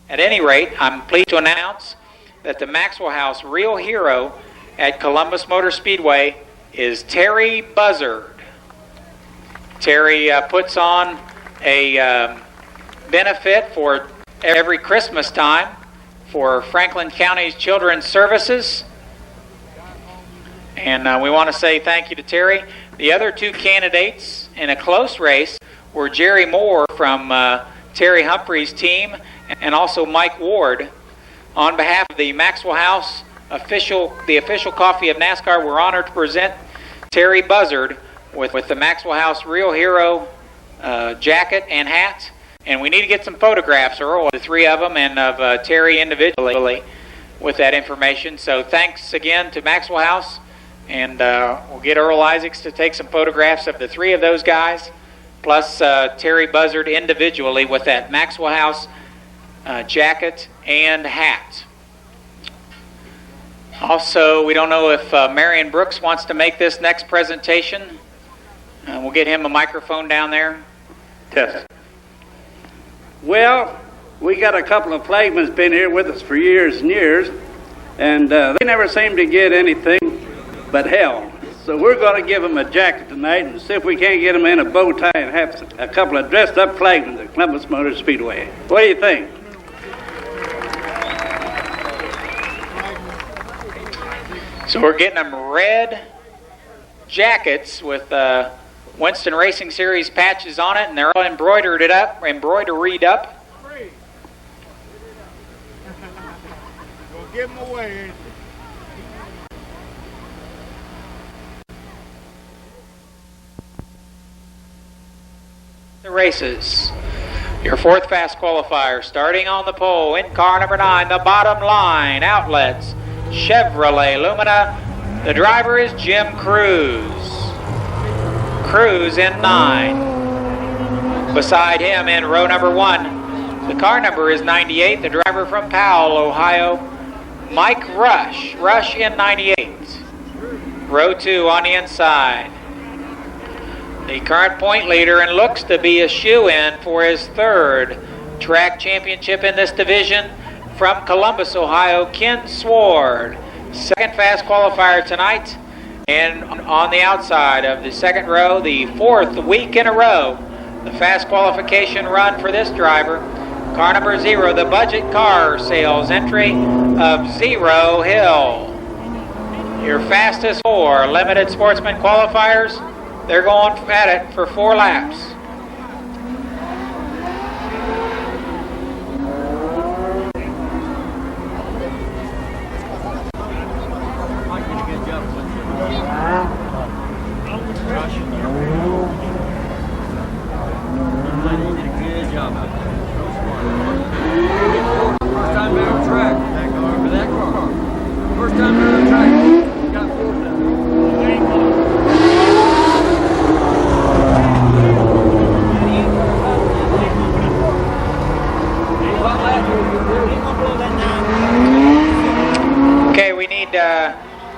At any rate, I'm pleased to announce that the Maxwell House real hero at Columbus Motor Speedway is Terry Buzzard. Terry puts on a benefit for every Christmas time for Franklin County's Children's Services. And we want to say thank you to Terry. The other two candidates in a close race were Jerry Moore from Terry Humphrey's team and also Mike Ward. On behalf of the Maxwell House the official coffee of NASCAR, we're honored to present Terry Buzzard with the Maxwell House Real Hero jacket and hat. And we need to get some photographs, Earl, the three of them, and of Terry individually with that information. So thanks again to Maxwell House, and we'll get Earl Isaacs to take some photographs of the three of those guys, plus Terry Buzzard individually with that Maxwell House jacket and hat. Also, we don't know if Marion Brooks wants to make this next presentation. We'll get him a microphone down there. Test. Well, we got a couple of flagmen been here with us for years and years, and they never seem to get anything but hell. So we're going to give them a jacket tonight and see if we can't get them in a bow tie and have a couple of dressed-up flagmen at Columbus Motor Speedway. What do you think? So we're getting them red jackets with Winston Racing Series patches on it, and they're all embroidered up. Go give them away. The races. Your fourth fast qualifier starting on the pole in car number 9, the bottom line, outlets, Chevrolet Lumina. The driver is Jim Cruz. Cruz in 9. Beside him in row number 1, the car number is 98, the driver from Powell, Ohio, Mike Rush. Rush in 98. Row 2 on the inside. The current point leader and looks to be a shoe-in for his third track championship in this division from Columbus, Ohio, Ken Sward. Second fast qualifier tonight. And on the outside of the second row, the fourth week in a row, the fast qualification run for this driver. Car number 0, the budget car sales entry of Zero Hill. Your fastest 4 limited sportsman qualifiers. They're going at it for 4 laps.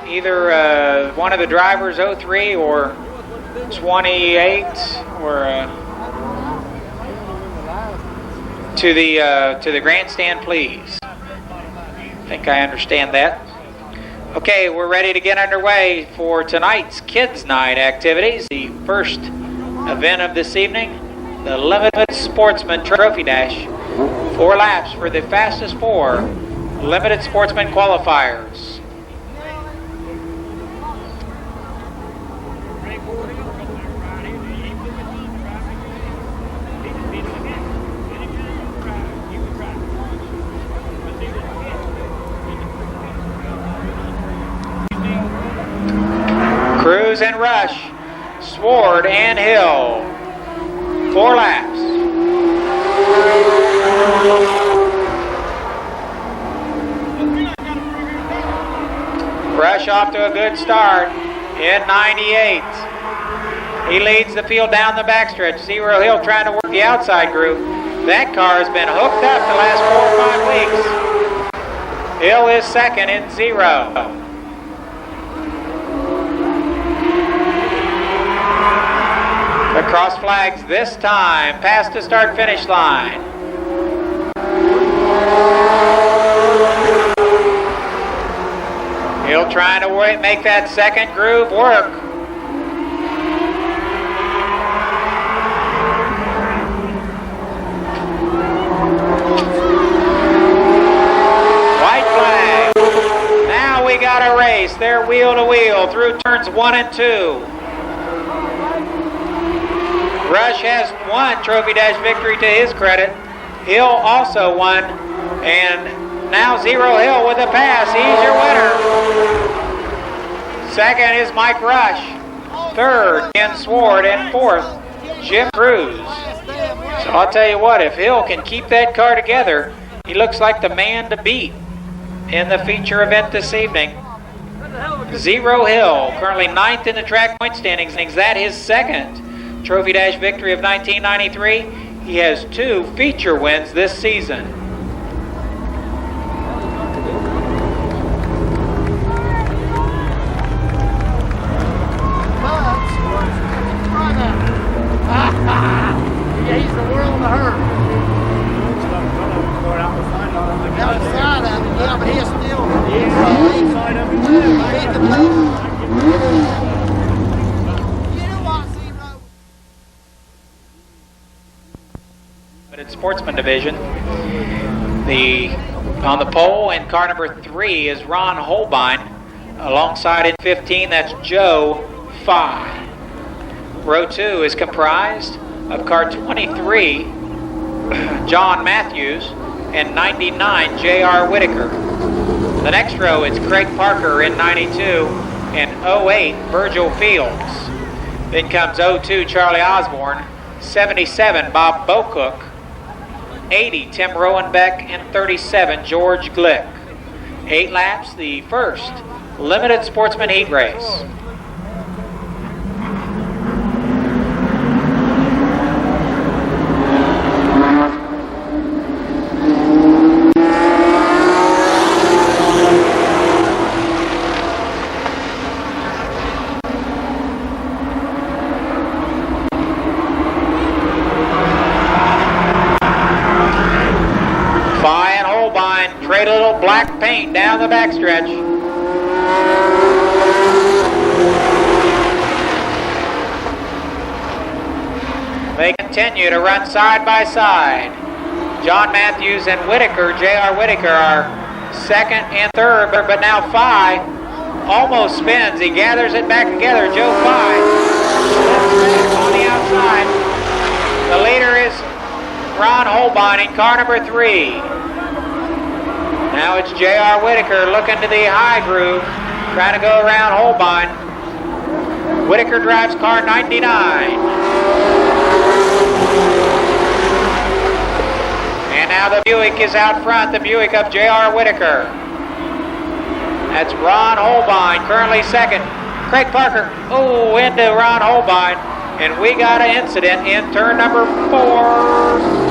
either one of the drivers, 03 or 28, or to the grandstand, please. I think I understand that. Okay, we're ready to get underway for tonight's Kids Night activities. The first event of this evening, the Limited Sportsman Trophy Dash. 4 laps for the fastest 4 Limited Sportsman qualifiers. Cruz and Rush, Sword and Hill. 4 laps. Rush off to a good start in 98. He leads the field down the backstretch. Zero Hill trying to work the outside group. That car has been hooked up the last 4 or 5 weeks. Hill is second in 0. The cross flags this time, past the start-finish line. Hill trying to make that second groove work. White flag. Now we got a race. They're wheel to wheel through turns 1 and 2. Rush has won Trophy Dash victory to his credit. Hill also won, and now Zero Hill with a pass. He's your winner. Second is Mike Rush. Third, Ken Sword, and fourth, Jim Cruz. So I'll tell you what, if Hill can keep that car together, he looks like the man to beat in the feature event this evening. Zero Hill, currently 9th in the track point standings. That his second Trophy Dash victory of 1993. He has 2 feature wins this season. Yeah, he's the world of hurt. Outside of him, yeah, but he's still inside of him too. Sportsman division. On the pole in car number 3 is Ron Holbein. Alongside in 15, that's Joe Fye. Row 2 is comprised of car 23, John Matthews, and 99, J.R. Whitaker. The next row is Craig Parker in 92 and 08, Virgil Fields. Then comes 02, Charlie Osborne, 77, Bob Bocook, 80, Tim Rowenbeck, and 37, George Glick. 8 laps, the first Limited Sportsman Heat Race. Trade a little black paint down the backstretch. They continue to run side by side. John Matthews and Whitaker, J.R. Whitaker, are second and third, but now Fye almost spins. He gathers it back together. Joe Fye on the outside. The leader is Ron Holbein in car number 3. Now it's J.R. Whitaker looking to the high groove, trying to go around Holbein. Whitaker drives car 99. And now the Buick is out front, the Buick of J.R. Whitaker. That's Ron Holbein, currently second. Craig Parker, into Ron Holbein. And we got an incident in turn number 4.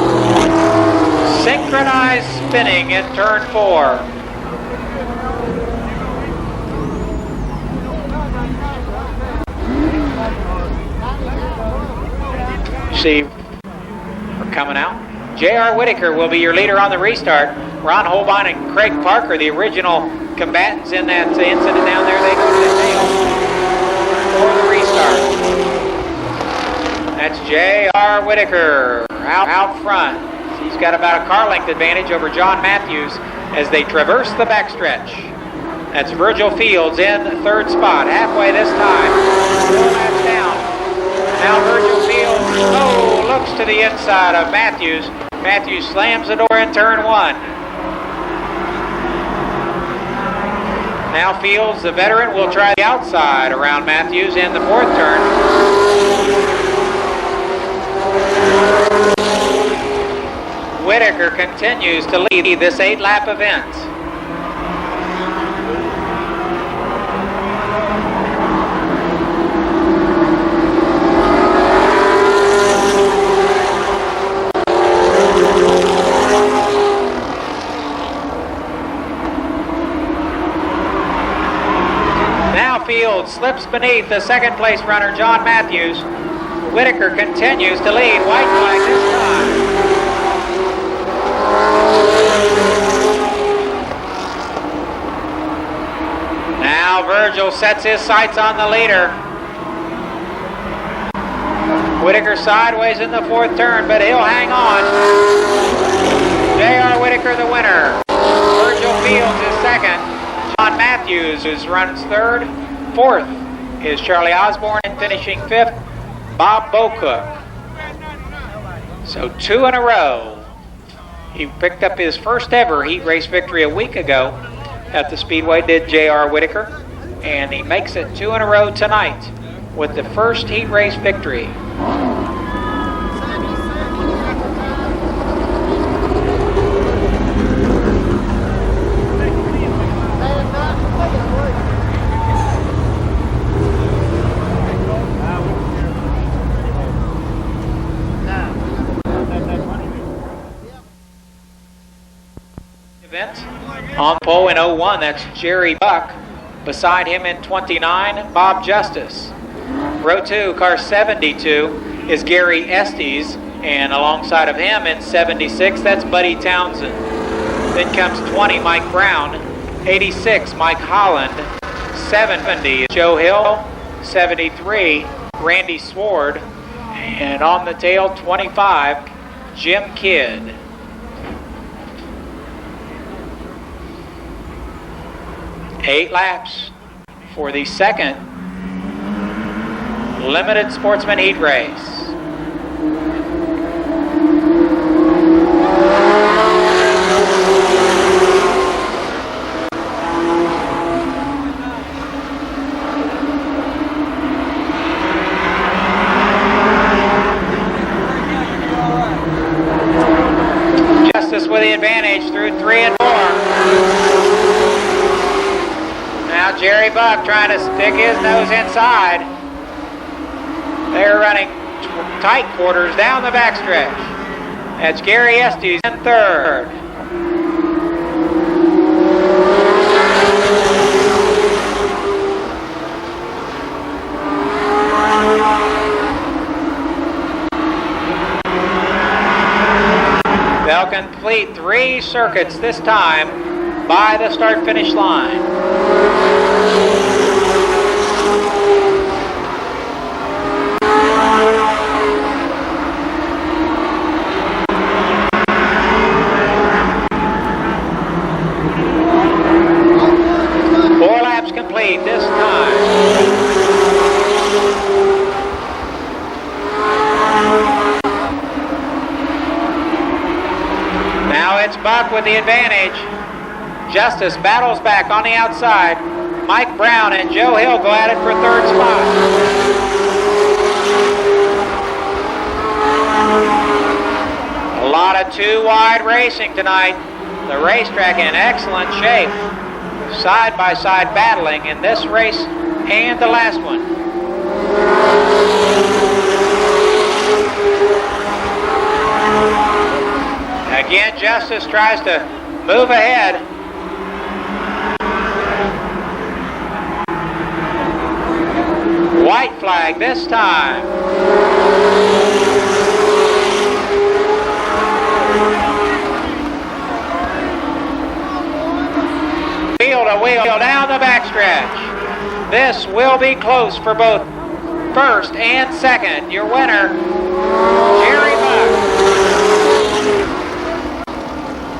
Synchronized spinning in turn 4. See, we're coming out. J.R. Whitaker will be your leader on the restart. Ron Holbein and Craig Parker, the original combatants in that incident down there, they go to the tail for the restart. That's J.R. Whitaker out front. He's got about a car length advantage over John Matthews as they traverse the backstretch. That's Virgil Fields in third spot, halfway this time. Still laps down. Now Virgil Fields, looks to the inside of Matthews. Matthews slams the door in turn one. Now Fields, the veteran, will try the outside around Matthews in the fourth turn. Whitaker continues to lead this 8-lap event. Now Fields slips beneath the second place runner John Matthews. Whitaker continues to lead. White flag this time. Now Virgil sets his sights on the leader. Whitaker sideways in the fourth turn, but he'll hang on. J.R. Whitaker the winner. Virgil Fields is second. John Matthews runs third. Fourth is Charlie Osborne, and finishing fifth, Bob Bocook. So 2 in a row. He picked up his first ever heat race victory a week ago at the Speedway, did J.R. Whitaker, and he makes it 2 in a row tonight with the first heat race victory. On pole in 01, that's Jerry Buck. Beside him in 29, Bob Justice. Row 2, car 72, is Gary Estes, and alongside of him in 76, that's Buddy Townsend. Then comes 20, Mike Brown. 86, Mike Holland. 70, Joe Hill. 73, Randy Sword. And on the tail, 25, Jim Kidd. Eight laps for the second limited sportsman heat race. Justice with the advantage through 3 and 4. Now Jerry Buck trying to stick his nose inside. They're running tight quarters down the backstretch. That's Gary Estes in third. They'll complete 3 circuits this time by the start-finish line. Complete this time. Now it's Buck with the advantage. Justice battles back on the outside. Mike Brown and Joe Hill go at it for third spot. A lot of 2 wide racing tonight. The racetrack in excellent shape. Side-by-side battling in this race and the last one. Again, Justice tries to move ahead. White flag this time. the wheel down the backstretch. This will be close for both first and second. Your winner, Jerry Buck.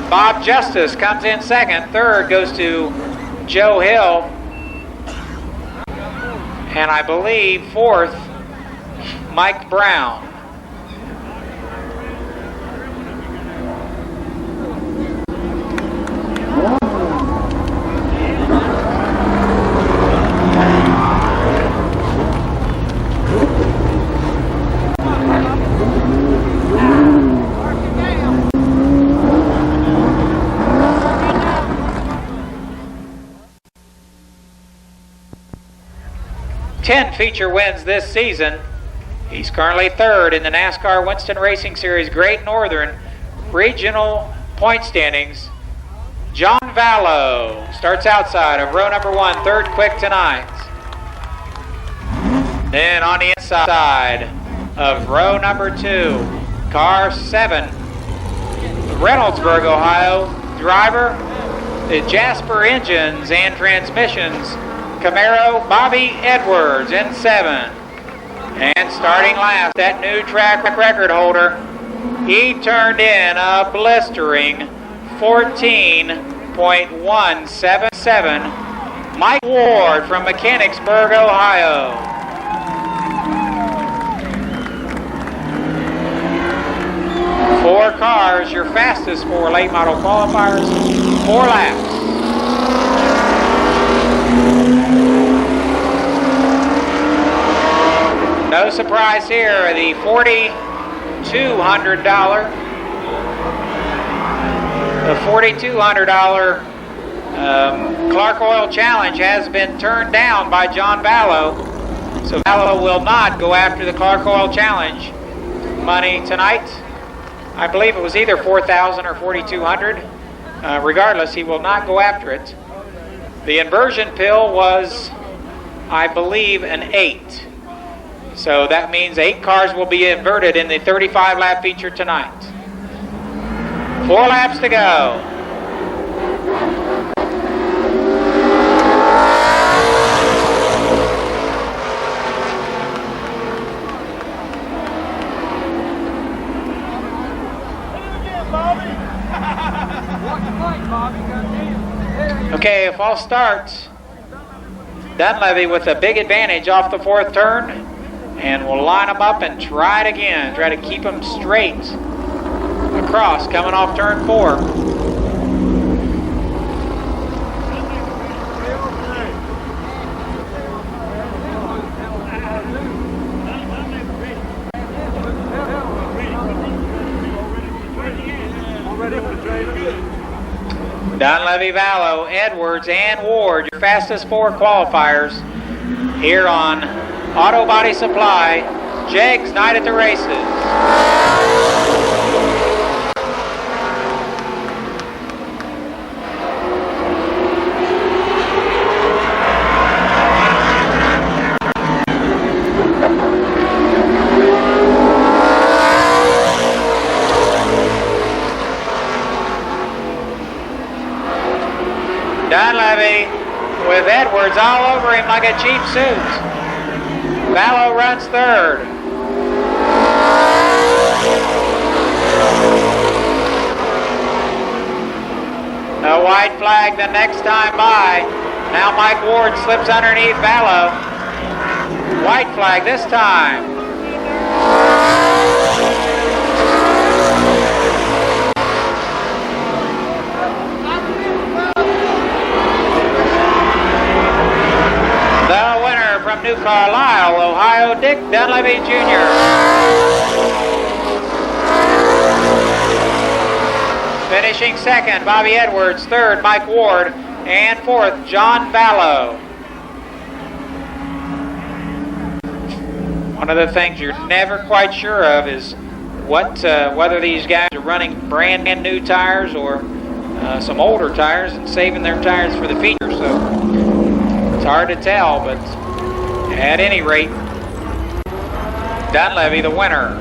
Bob Justice comes in second. Third goes to Joe Hill. And I believe fourth, Mike Brown. Feature wins this season. He's currently third in the NASCAR Winston Racing Series Great Northern Regional Point Standings. John Vallow starts outside of row number 1, third quick tonight. Then on the inside of row number 2, car 7, Reynoldsburg, Ohio, driver, the Jasper Engines and Transmissions, Camaro Bobby Edwards in 7. And starting last, that new track record holder, he turned in a blistering 14.177. Mike Ward from Mechanicsburg, Ohio. Four cars, your fastest for late model qualifiers, 4 laps. No surprise here, the $4,200 Clark Oil Challenge has been turned down by John Vallow. So Vallow will not go after the Clark Oil Challenge money tonight. I believe it was either $4,000 or $4,200. Regardless, he will not go after it. The inversion pill was, I believe, an 8. So that means 8 cars will be inverted in the 35-lap feature tonight. 4 laps to go. Okay, if I'll start, Dunleavy with a big advantage off the 4th turn. And we'll line them up and try it again. Try to keep them straight across coming off turn 4. Dunleavy, Vallow, Edwards, and Ward, your fastest 4 qualifiers here on Auto Body Supply, Jegs Night at the Races. Dunleavy with Edwards all over him like a cheap suit. Vallow runs third. A white flag the next time by. Now Mike Ward slips underneath Vallow. White flag this time. From New Carlisle, Ohio, Dick Dunleavy Jr. Finishing second, Bobby Edwards. Third, Mike Ward. And fourth, John Vallow. One of the things you're never quite sure of is whether these guys are running brand new tires or some older tires and saving their tires for the feature. So it's hard to tell, but at any rate, Dunleavy the winner.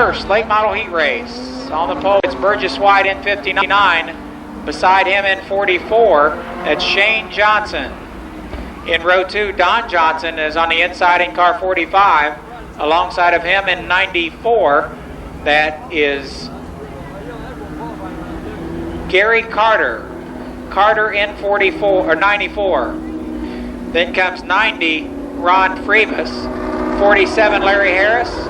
first late model heat race. On the pole, it's Burgess White in 59. Beside him in 44, that's Shane Johnson. In row 2, Don Johnson is on the inside in car 45. Alongside of him in 94, that is Gary Carter. Carter in 44 or 94. Then comes 90, Ron Freebus. 47, Larry Harris.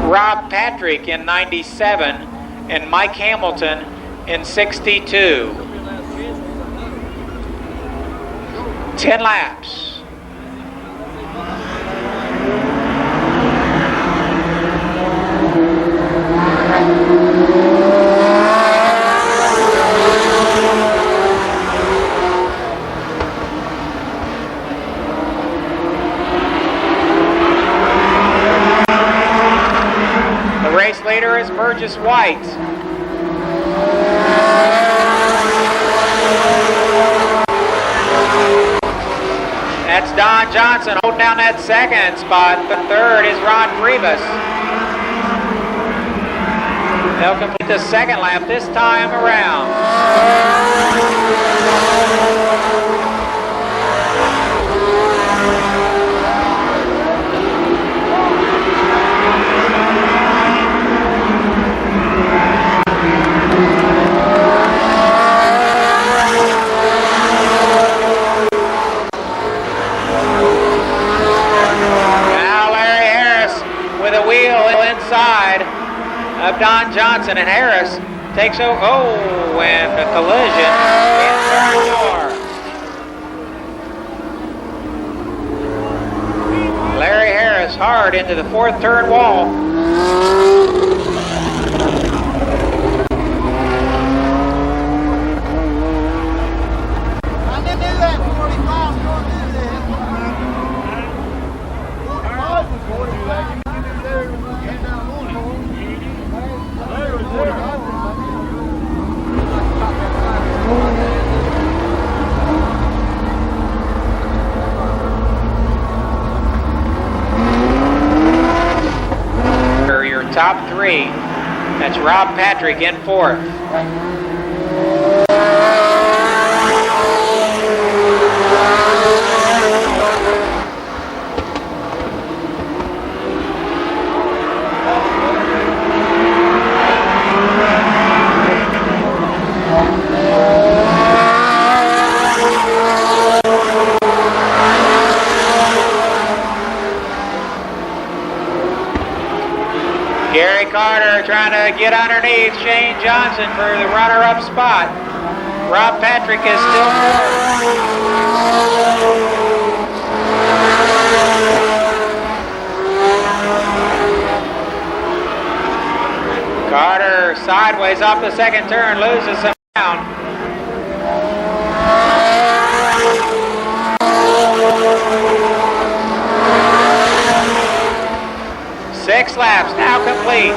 Rob Patrick in 97 and Mike Hamilton in 62. 10 laps. The race leader is Burgess White. That's Don Johnson holding down that second spot. The third is Ron Freebus. They'll complete the second lap this time around. Inside of Don Johnson, and Harris takes and a collision in turn 4. Larry Harris hard into the fourth turn wall. I didn't do that 45 was going to do that. 45 was going to do that. For your top three, that's Rob Patrick in fourth. Gary Carter trying to get underneath Shane Johnson for the runner-up spot. Rob Patrick is still fourth. Carter sideways off the second turn, loses some ground. Six laps now complete.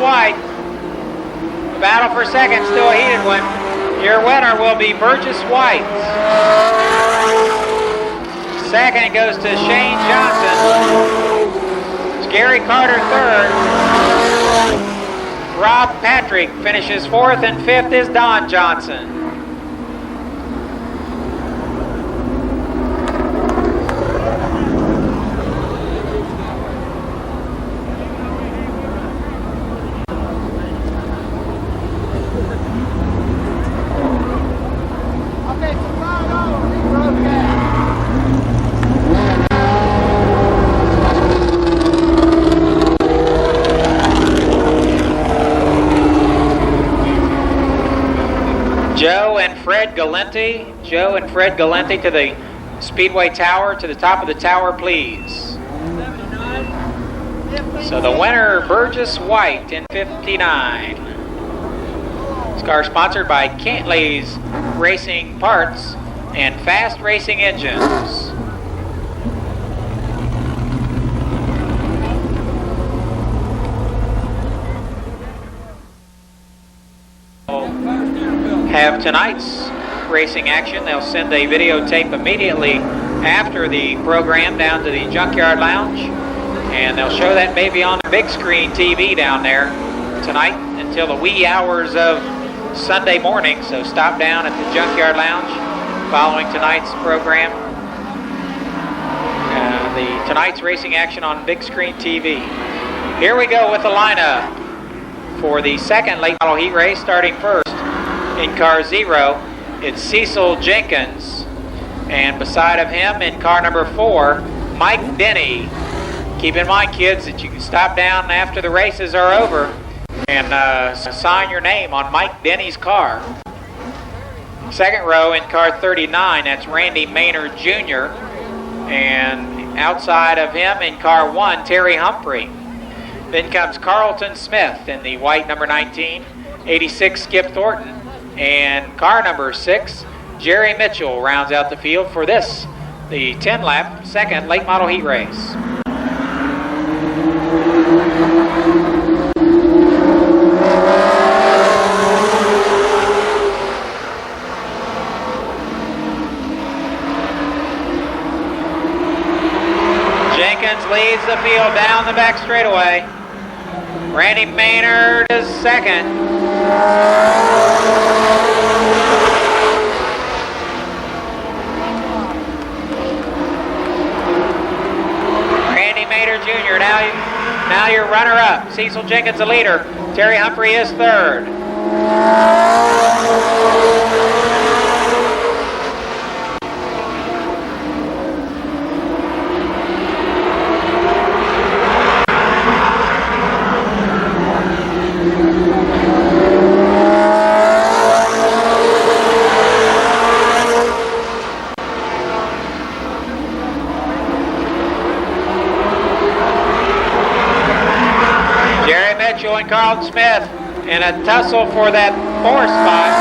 White. The battle for second, still a heated one. Your winner will be Burgess White. Second goes to Shane Johnson. It's Gary Carter third. Rob Patrick finishes fourth, and fifth is Don Johnson. Fred Galenti. Joe and Fred Galenti to the Speedway Tower, to the top of the tower, please. So the winner, Burgess White in 59. This car sponsored by Cantley's Racing Parts and Fast Racing Engines. Have tonight's racing action. They'll send a videotape immediately after the program down to the Junkyard Lounge, and they'll show that baby on the big screen TV down there tonight until the wee hours of Sunday morning. So stop down at the Junkyard Lounge following tonight's program. Tonight's racing action on big screen TV. Here we go with the lineup for the second late model heat race. Starting first in car 0, it's Cecil Jenkins, and beside of him in car number 4, Mike Denny. Keep in mind, kids, that you can stop down after the races are over and sign your name on Mike Denny's car. Second row in car 39, that's Randy Maynard Jr., and outside of him in car 1, Terry Humphrey. Then comes Carlton Smith in the white number 19, 86 Skip Thornton, and car number 6, Jerry Mitchell, rounds out the field for this, the 10-lap second late model heat race. Jenkins leads the field down the back straightaway. Randy Maynard is second. Randy Maynard Jr. Now your runner-up. Cecil Jenkins the leader. Terry Humphrey is third. And Carlton Smith in a tussle for that 4th spot.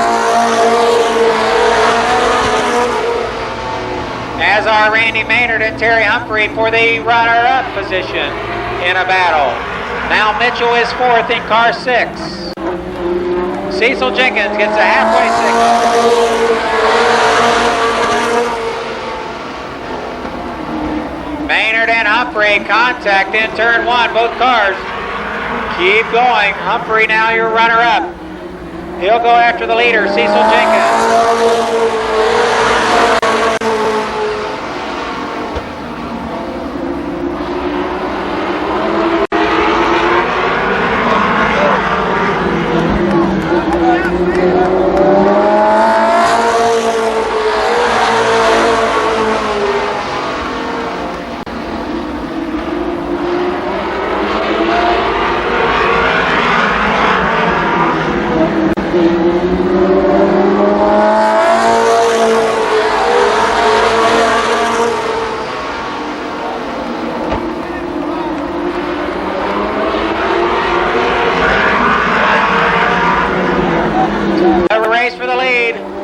As are Randy Maynard and Terry Humphrey for the runner-up position in a battle. Now Mitchell is 4th in car 6. Cecil Jenkins gets a halfway signal. Maynard and Humphrey contact in turn 1, both cars. Keep going. Humphrey now your runner-up. He'll go after the leader, Cecil Jenkins.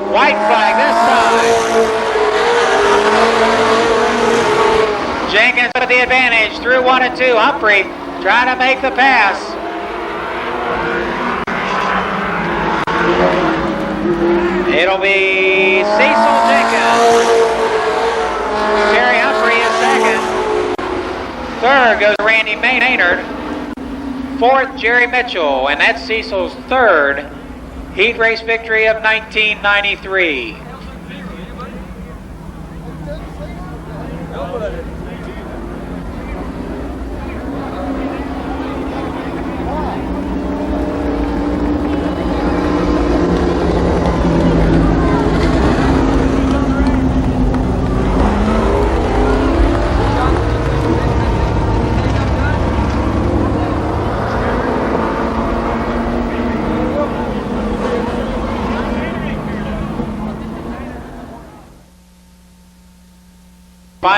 White flag this time. Jenkins with the advantage through 1 and 2. Humphrey trying to make the pass. It'll be Cecil Jenkins. Terry Humphrey is second. Third goes Randy Maynard. 4th, Jerry Mitchell, and that's Cecil's 3rd heat race victory of 1993.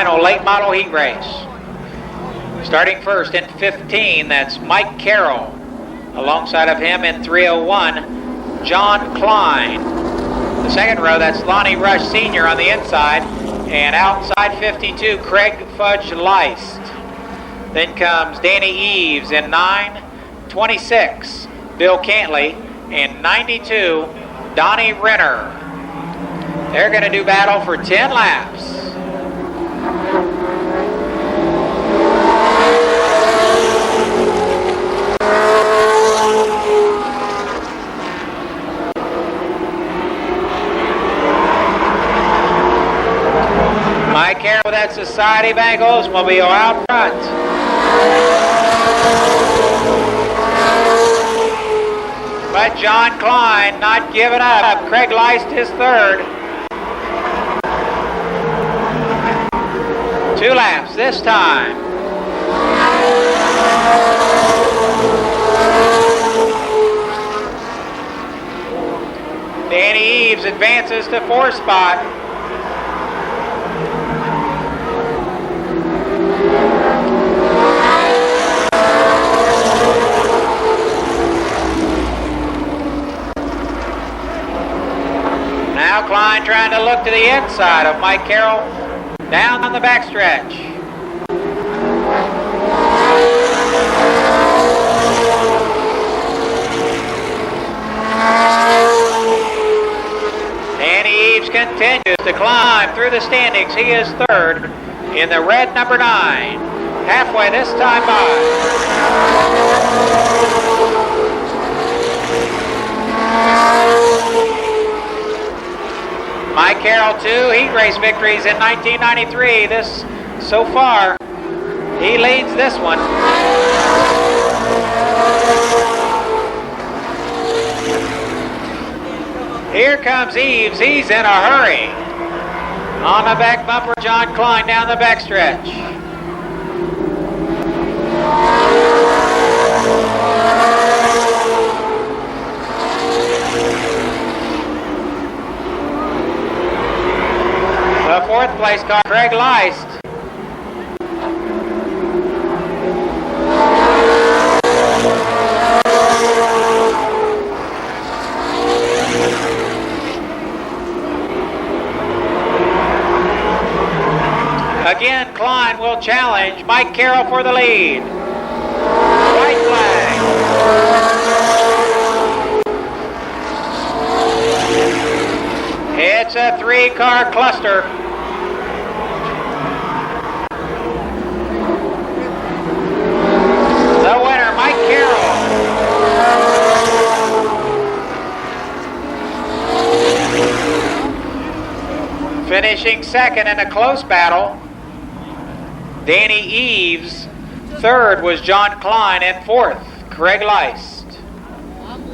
final late model heat race. Starting first in 15, that's Mike Carroll. Alongside of him in 301, John Klein. The second row, that's Lonnie Rush Sr. on the inside. And outside 52, Craig Fudge Leist. Then comes Danny Eves in 9, 26, Bill Cantley, and 92, Donnie Renner. They're going to do battle for 10 laps. Mike Carroll with that Society Bank Oldsmobile out front. But John Klein not giving up. Craig Leist is third. 2 laps this time. Danny Eves advances to 4th spot. Now Klein trying to look to the inside of Mike Carroll down on the backstretch. Danny Eves continues to climb through the standings. He is third in the red number 9. Halfway this time by. Mike Carroll, 2 heat race victories in 1993. This, so far, he leads this one. Here comes Eves. He's in a hurry. On the back bumper, John Klein down the backstretch. The 4th place car, Craig Leist. Again, Klein will challenge Mike Carroll for the lead. White flag. It's a 3-car cluster. The winner, Mike Carroll. Finishing second in a close battle, Danny Eves. Third was John Klein, and 4th, Craig Leist.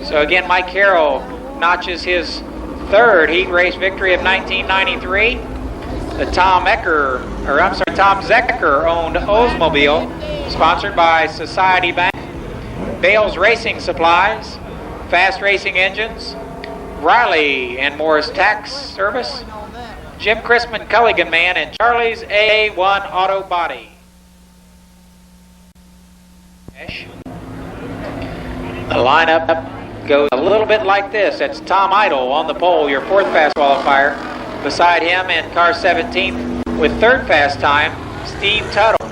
So again, Mike Carroll notches his 3rd heat race victory of 1993. The Tom Zecker owned Oldsmobile, sponsored by Society Bank, Bales Racing Supplies, Fast Racing Engines, Riley and Morris Tax Service, Jim Chrisman Culligan Man, and Charlie's A1 Auto Body. The lineup goes a little bit like this. That's Tom Idle on the pole, your 4th fast qualifier. Beside him in car 17 with 3rd fast time, Steve Tuttle.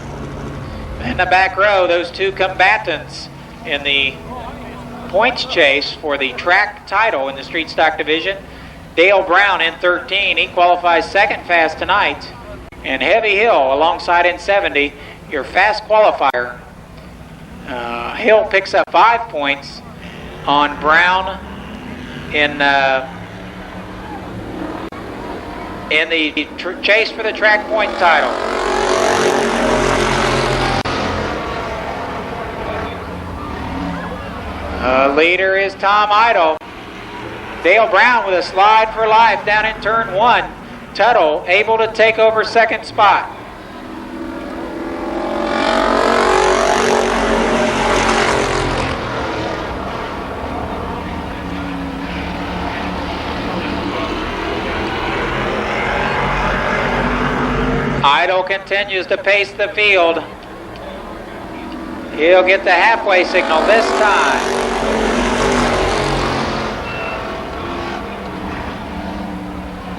In the back row, those 2 combatants in the points chase for the track title in the street stock division. Dale Brown in 13, he qualifies 2nd fast tonight. And Heavy Hill alongside in 70, your fast qualifier. Hill picks up 5 points on Brown in the chase for the track point title. Leader is Tom Idle. Dale Brown with a slide for life down in turn 1. Tuttle able to take over 2nd spot. Idle continues to pace the field. He'll get the halfway signal this time.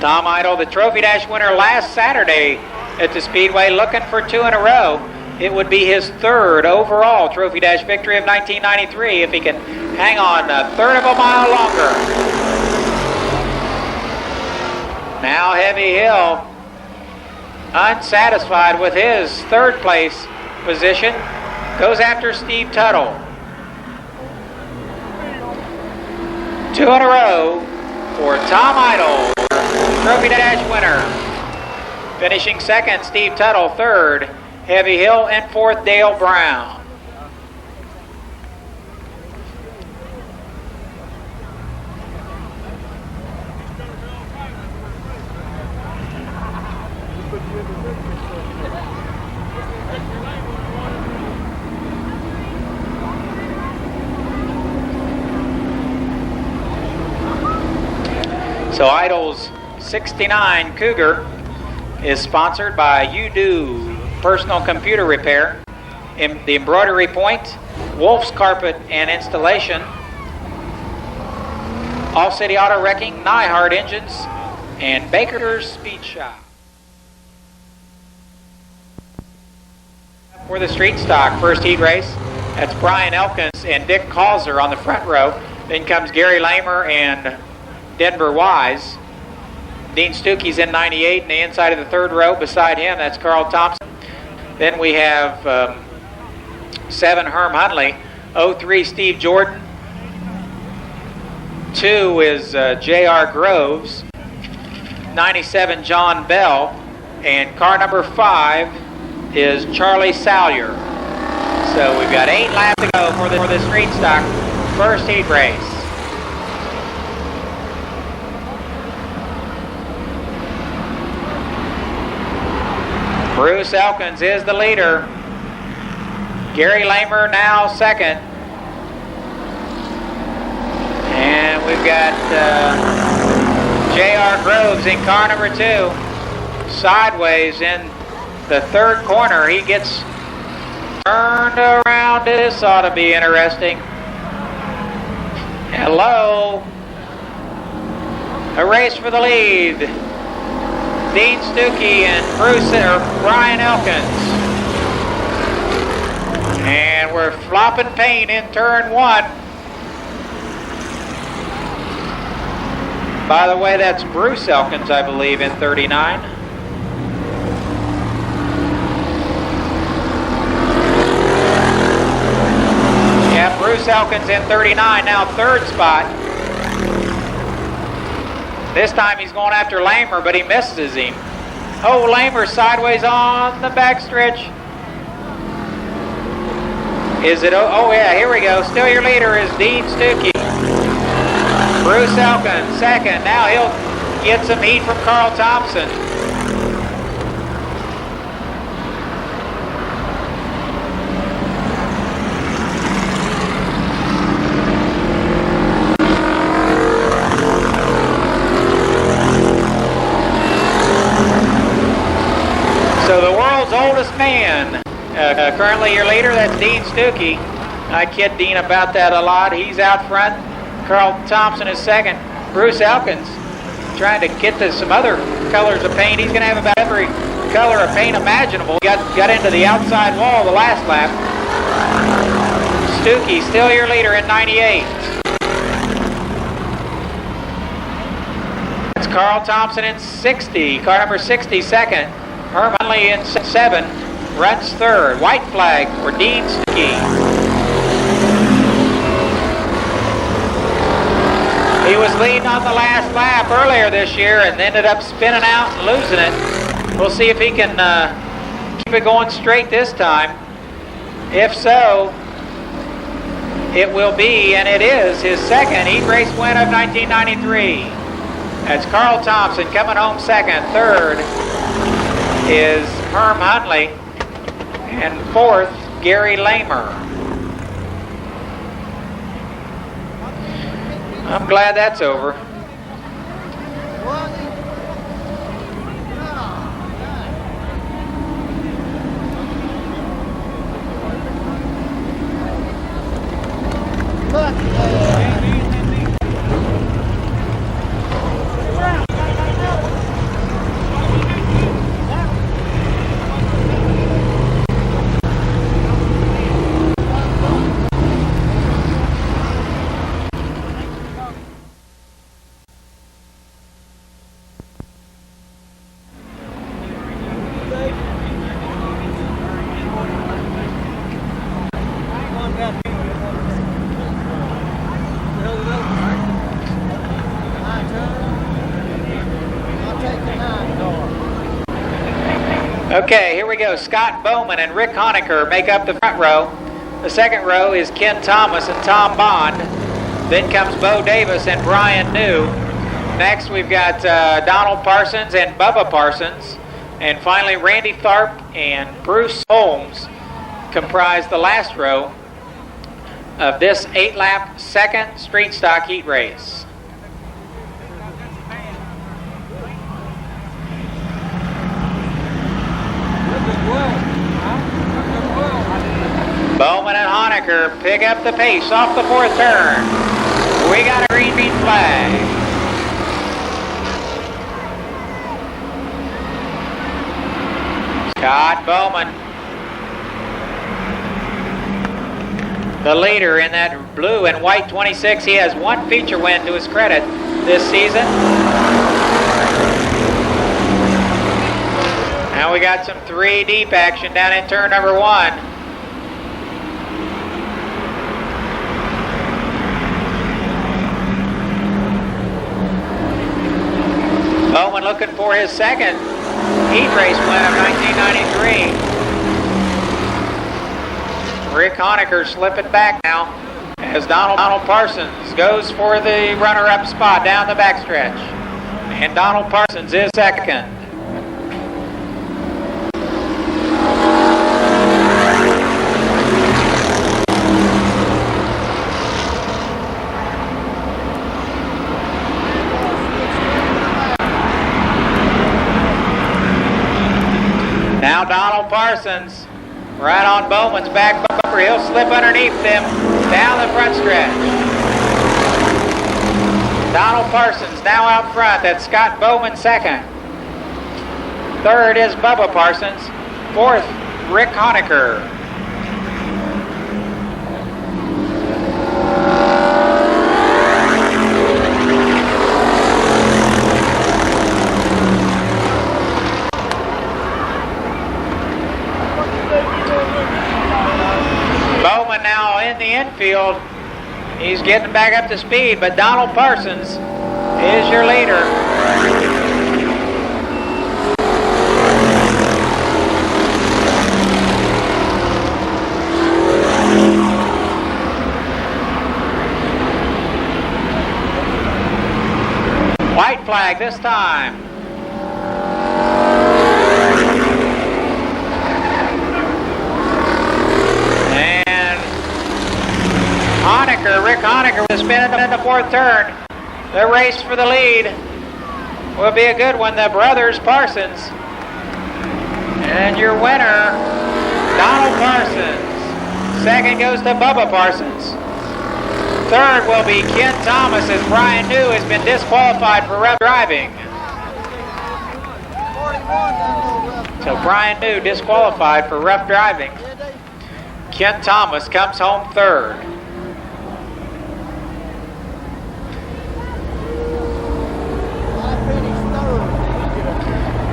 Tom Idle, the Trophy Dash winner last Saturday at the Speedway, looking for 2 in a row. It would be his 3rd overall Trophy Dash victory of 1993 if he can hang on a 1/3 of a mile longer. Now Heavy Hill, unsatisfied with his 3rd place position, goes after Steve Tuttle. 2 in a row for Tom Idle, Trophy Dash winner. Finishing 2nd, Steve Tuttle. 3rd, Heavy Hill. And 4th, Dale Brown. So Idle's 69 Cougar is sponsored by UDO Personal Computer Repair, the Embroidery Point, Wolf's Carpet and Installation, All City Auto Wrecking, Nyhard Engines, and Baker's Speed Shop. For the street stock first heat race, that's Brian Elkins and Dick Calzer on the front row. Then comes Gary Lamer and Denver Wise. Dean Stuckey's in 98 in the inside of the 3rd row. Beside him, that's Carl Thompson. Then we have 7, Herm Hunley. 03, Steve Jordan. 2 is J.R. Groves. 97, John Bell. And car number 5 is Charlie Salyer. So we've got 8 laps to go for the street stock first heat race. Bruce Elkins is the leader. Gary Lamer now 2nd. And we've got J.R. Groves in car number 2. Sideways in the 3rd corner. He gets turned around. This ought to be interesting. Hello. A race for the lead. Dean Stuckey and Brian Elkins. And we're flopping paint in turn 1. By the way, that's Bruce Elkins, I believe, in 39. Yeah, Bruce Elkins in 39, now 3rd spot. This time he's going after Lamer, but he misses him. Oh, Lamer sideways on the backstretch. Is it? Oh, yeah, here we go. Still your leader is Dean Stuckey. Bruce Elkins, 2nd. Now he'll get some heat from Carl Thompson. So the world's oldest man, currently your leader, that's Dean Stuckey. I kid Dean about that a lot. He's out front. Carl Thompson is 2nd. Bruce Elkins trying to get to some other colors of paint. He's going to have about every color of paint imaginable. Got into the outside wall the last lap. Stuckey still your leader in 98. It's Carl Thompson in 60. Car number 60, 2nd. Herm Hunley in 7, runs 3rd. White flag for Dean Stuckey. He was leading on the last lap earlier this year and ended up spinning out and losing it. We'll see if he can keep it going straight this time. If so, it will be, and it is, his 2nd heat race win of 1993. That's Carl Thompson coming home 2nd. 3rd is Herm Hunley, and 4th, Gary Lamer. I'm glad that's over. Okay, here we go. Scott Bowman and Rick Honecker make up the front row. The second row is Ken Thomas and Tom Bond. Then comes Bo Davis and Brian New. Next we've got Donald Parsons and Bubba Parsons. And finally Randy Tharp and Bruce Holmes comprise the last row of this 8-lap second street stock heat race. Bowman and Honecker pick up the pace off the fourth turn. We got a green flag. Scott Bowman, the leader in that blue and white 26. He has one feature win to his credit this season. Now we got some 3 deep action down in turn number 1. Bowman looking for his second heat race win of 1993. Rick Honecker slipping back now as Donald Parsons goes for the runner-up spot down the backstretch. And Donald Parsons is second. Now Donald Parsons, right on Bowman's back bumper. He'll slip underneath them down the front stretch. Donald Parsons now out front. That's Scott Bowman second. Third is Bubba Parsons. Fourth, Rick Honecker. Bowman now in the infield. He's getting back up to speed, but Donald Parsons is your leader. White flag this time. Rick Honecker will spin in the fourth turn. The race for the lead will be a good one. The brothers Parsons. And your winner, Donald Parsons. Second goes to Bubba Parsons. Third will be Ken Thomas as Brian New has been disqualified for rough driving. So Brian New disqualified for rough driving. Ken Thomas comes home third.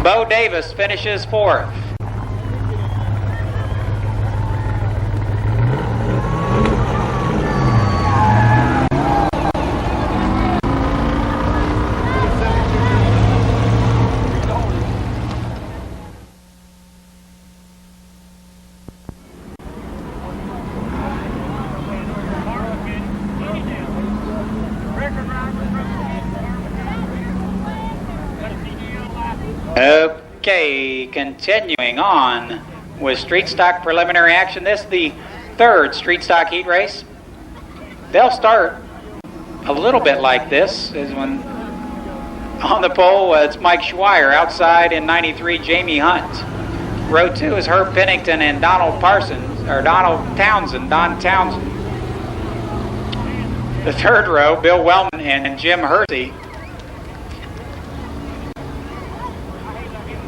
Bo Davis finishes fourth. Okay, continuing on with street stock preliminary action. This is the third street stock heat race. They'll start a little bit like this. Is when on the pole it's Mike Schweier. Outside in 93, Jamie Hunt. Row 2 is Herb Pennington and Donald Parsons, or Don Townsend. The third row, Bill Wellman and Jim Hersey.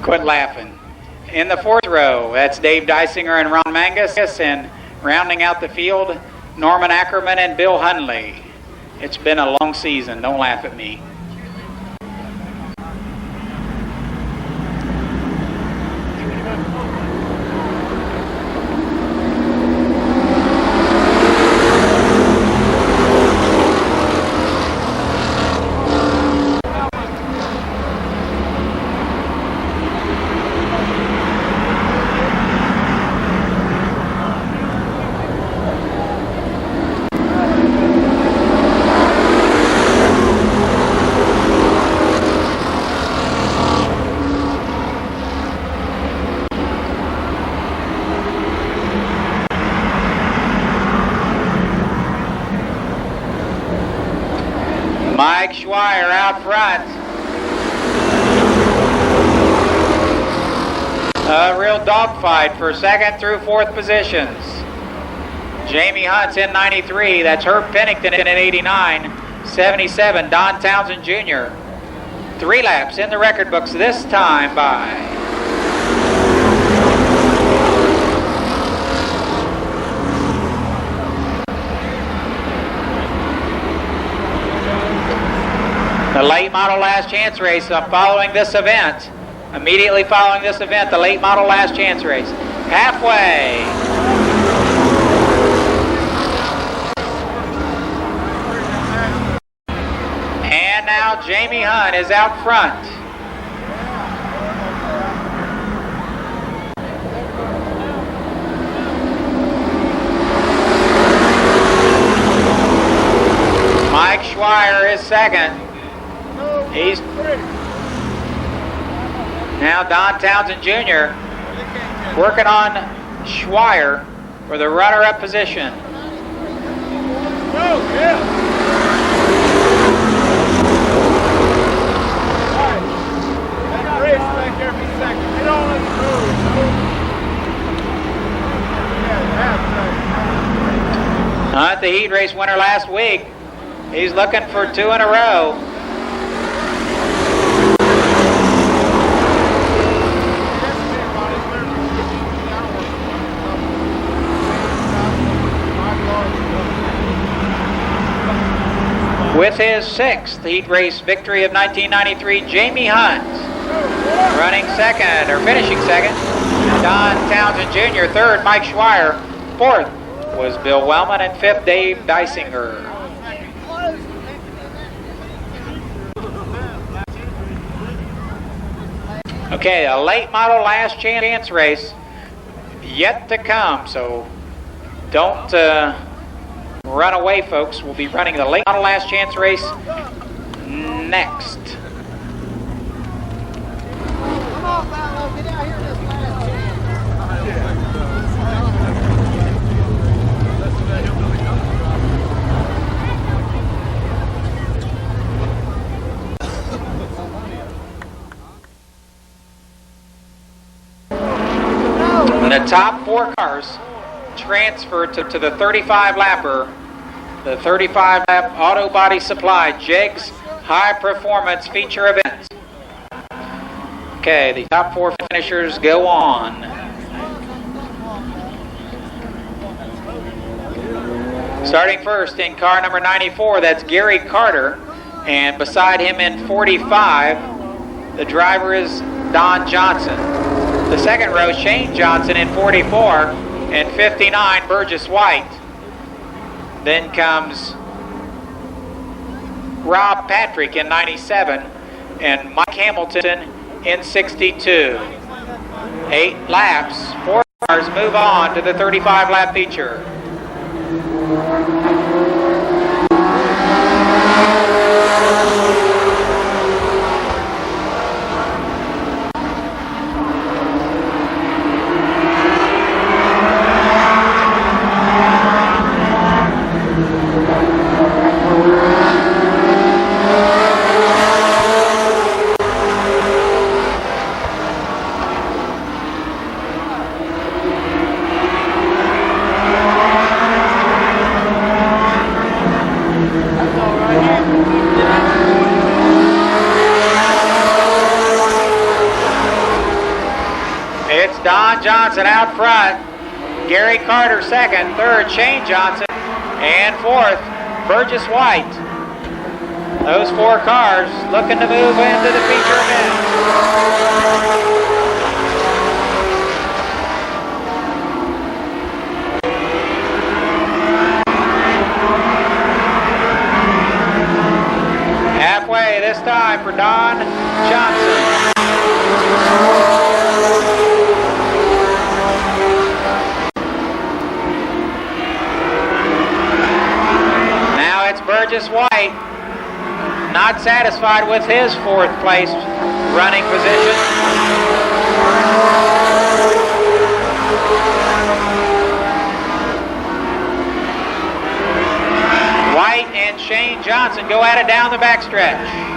Quit laughing. In the fourth row, that's Dave Dysinger and Ron Mangus, and rounding out the field, Norman Ackerman and Bill Hunley. It's been a long season. Don't laugh at me. Mike Schweier out front. A real dogfight for second through fourth positions. Jamie Hunt's in 93. That's Herb Pennington in 89. 77, Don Townsend Jr. 3 laps in the record books this time by the late model last chance race following this event. Immediately following this event, the late model last chance race. Halfway. And now Jamie Hunt is out front. Mike Schweier is second. He's now Don Townsend Jr. working on Schweier for the runner-up position. Oh, yeah. All right. That race back there for a second. Get on the road. Hunt, the heat race winner last week. He's looking for 2 in a row. With his 6th heat race victory of 1993, Jamie Hunt running second, or finishing second. Don Townsend Jr. third, Mike Schweier. Fourth was Bill Wellman, and fifth, Dave Dysinger. Okay, a late model last chance race yet to come, so don't run away, folks. We'll be running the late model last chance race next. Come on, Fallow, get out here this last And the top 4 cars transfer to the 35-lapper, the 35-lap Auto Body Supply Jegs High Performance Feature Event. Okay, the top 4 finishers go on. Starting first in car number 94, that's Gary Carter, and beside him in 45, the driver is Don Johnson. The second row, Shane Johnson in 44, and 59, Burgess White. Then comes Rob Patrick in 97, and Mike Hamilton in 62. 8 laps, 4 cars move on to the 35-lap feature. Johnson out front. Gary Carter second. Third, Shane Johnson. And fourth, Burgess White. Those 4 cars looking to move into the feature event. Halfway this time for Don Johnson. Now it's Burgess White, not satisfied with his 4th place running position. White and Shane Johnson go at it down the backstretch.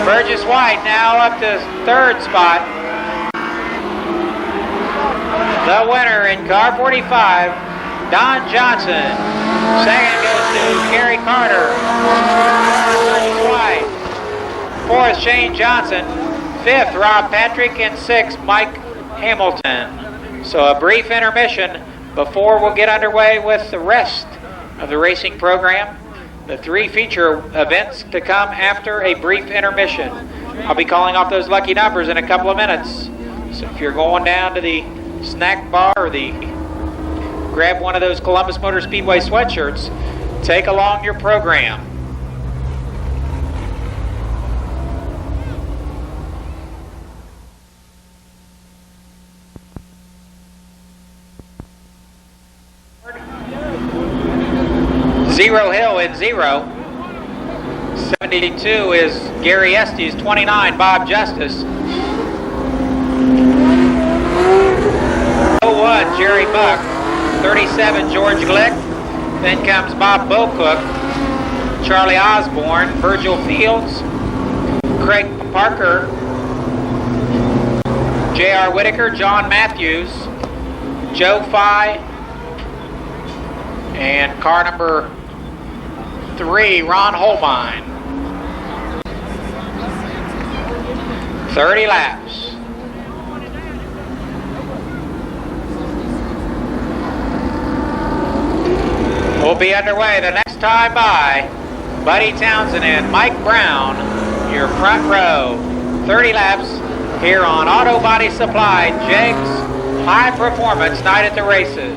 Burgess White now up to 3rd spot. The winner in car 45, Don Johnson. Second goes to Gary Carter. Burgess White. 4th, Shane Johnson. 5th, Rob Patrick. And 6th, Mike Hamilton. So a brief intermission before we'll get underway with the rest of the racing program. The 3 feature events to come after a brief intermission. I'll be calling off those lucky numbers in a couple of minutes. So if you're going down to the snack bar or grab one of those Columbus Motor Speedway sweatshirts, take along your program. Zero Hill in 0. 72 is Gary Estes. 29, Bob Justice. 01, Jerry Buck. 37, George Glick. Then comes Bob Bocook, Charlie Osborne, Virgil Fields, Craig Parker, J.R. Whitaker, John Matthews, Joe Fye, and car number 3, Ron Holbein. 30 laps. We'll be underway the next time by Buddy Townsend and Mike Brown, your front row. 30 laps here on Auto Body Supply, Jegs High Performance Night at the Races.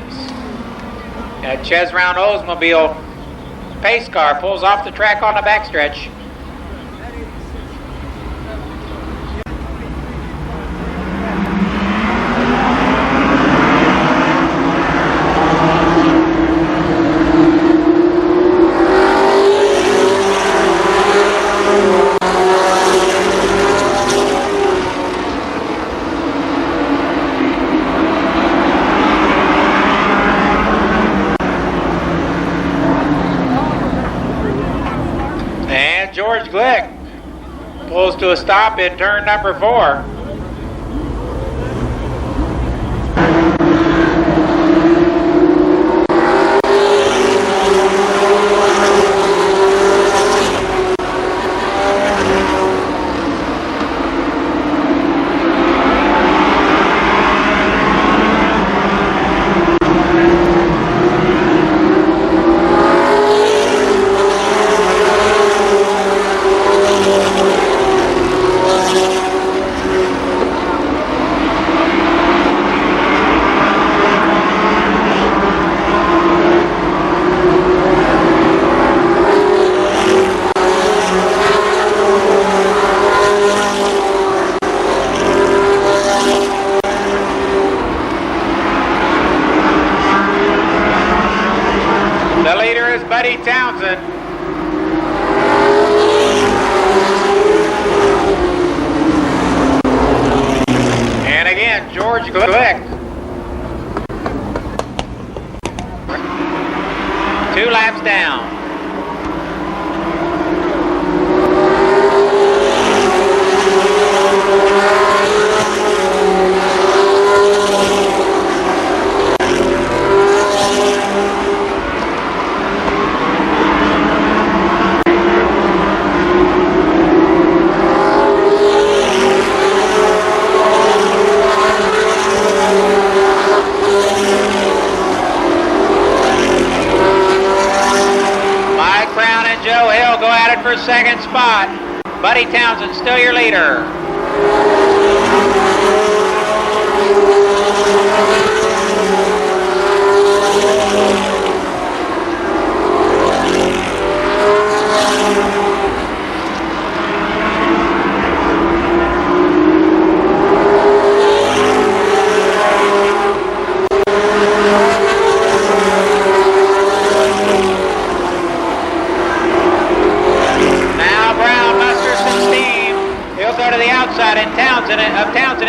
At Ches Round Oldsmobile, pace car pulls off the track on the backstretch. George Glick pulls to a stop in turn number 4. Buddy Townsend. And again, George Glick. 2 laps down. second spot. Buddy Townsend still your leader. To the outside in Townsend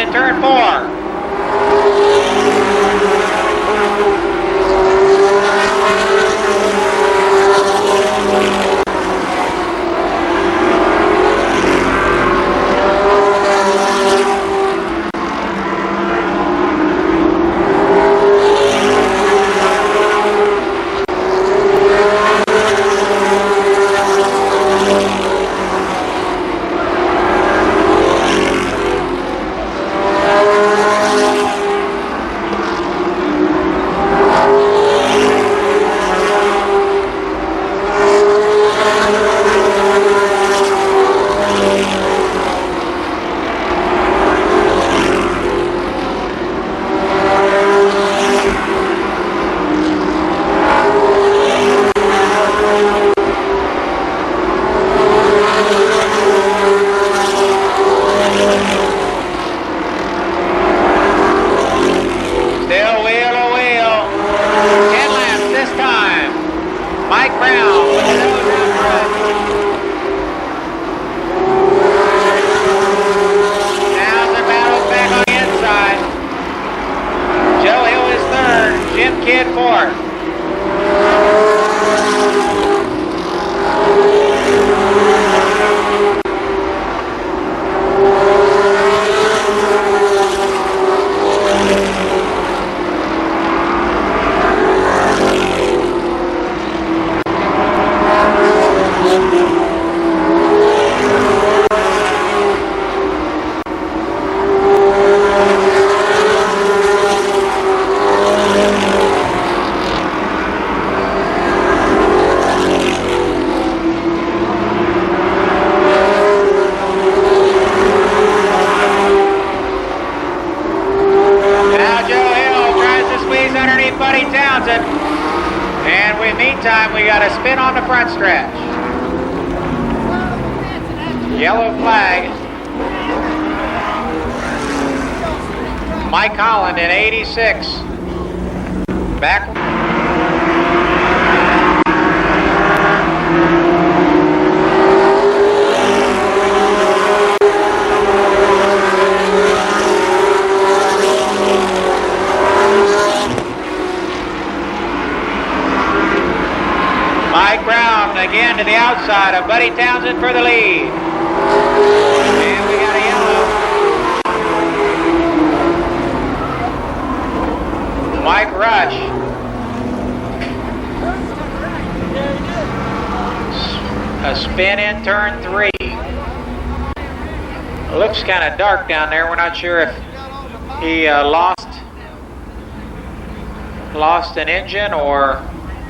in turn 4. Meantime, we got a spin on the front stretch. Yellow flag. Mike Holland in 86. Back. Mike Brown again to the outside of Buddy Townsend for the lead. And we got a yellow. Mike Rush. A spin in turn 3. It looks kind of dark down there. We're not sure if he lost an engine, or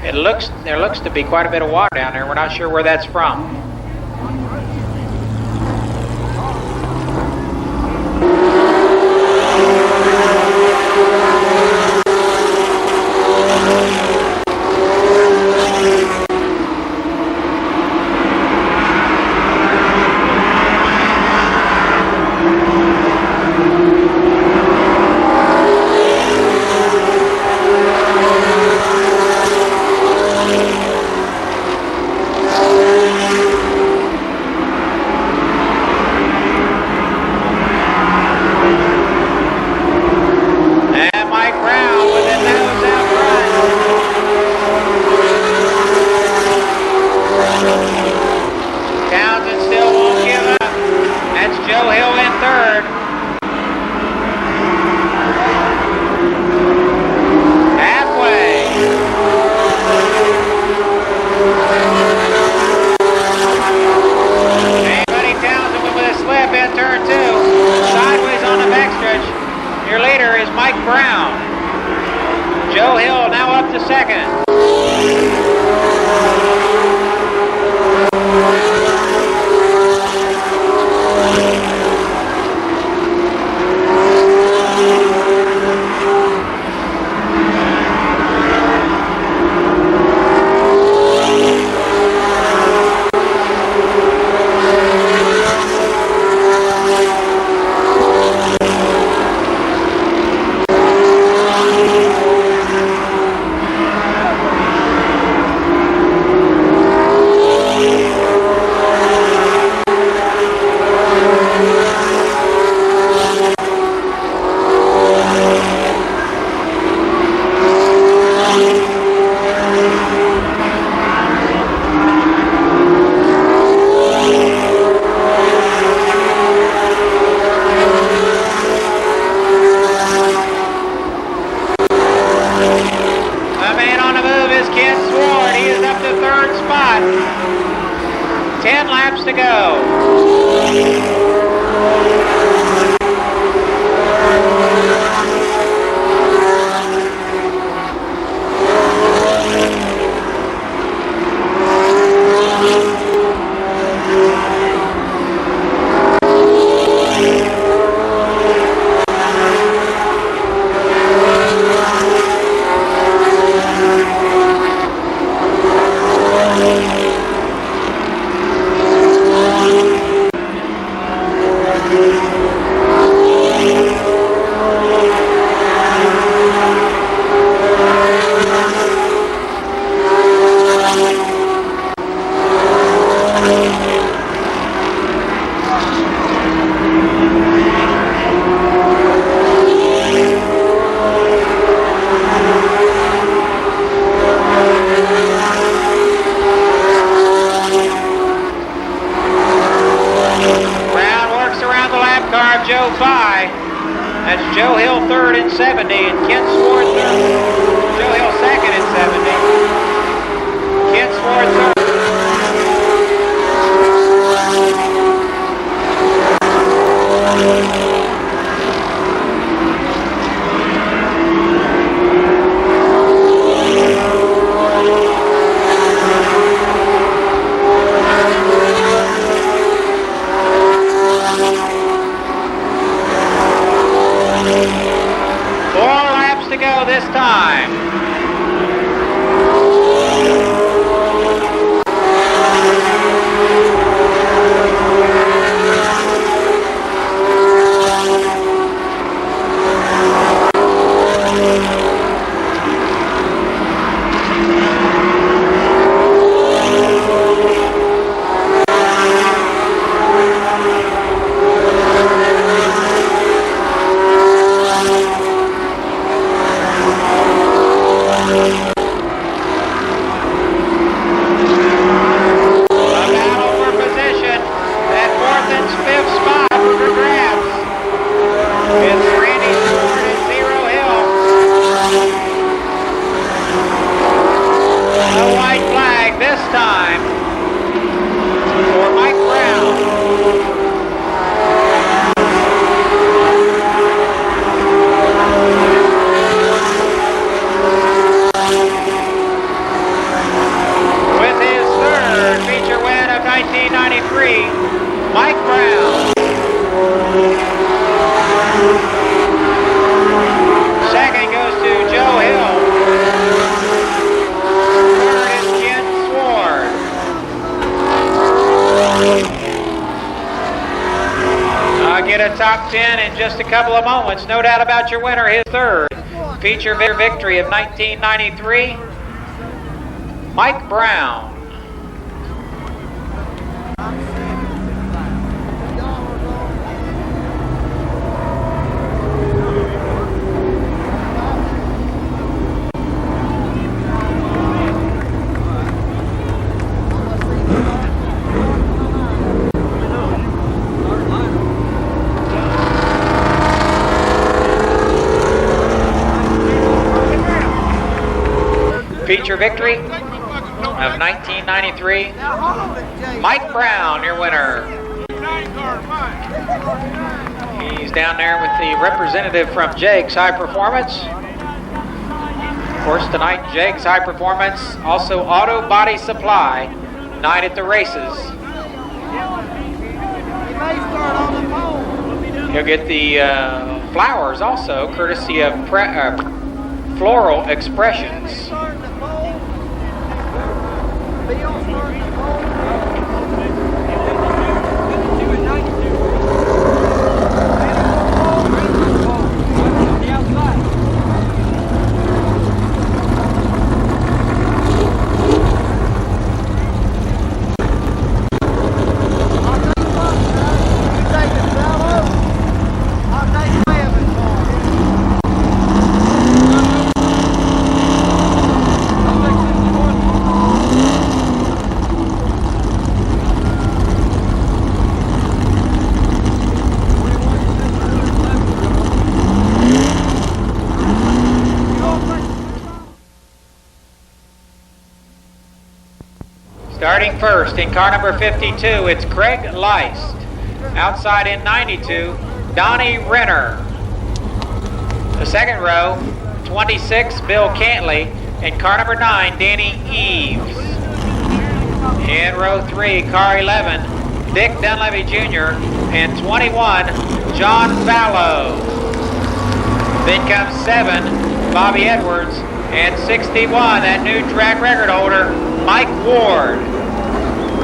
there looks to be quite a bit of water down there. We're not sure where that's from. Second. Joe by. That's Joe Hill third in 70 and Kent Sword third. Joe Hill second in 70. Kent Sword third. To go this time. Top 10 in just a couple of moments. No doubt about your winner, his third feature victory of 1993, Mike Brown. Feature victory of 1993, Mike Brown, your winner. He's down there with the representative from Jake's High Performance. Of course, tonight, Jake's High Performance, also Auto Body Supply, night at the races. You'll get the flowers also, courtesy of Floral Expressions. Starting first in car number 52, it's Craig Leist. Outside in 92, Donnie Renner. The second row, 26, Bill Cantley. And car number 9, Danny Eves. In row 3, car 11, Dick Dunleavy Jr. And 21, John Fallow. Then comes 7, Bobby Edwards. And 61, that new track record holder, Mike Ward.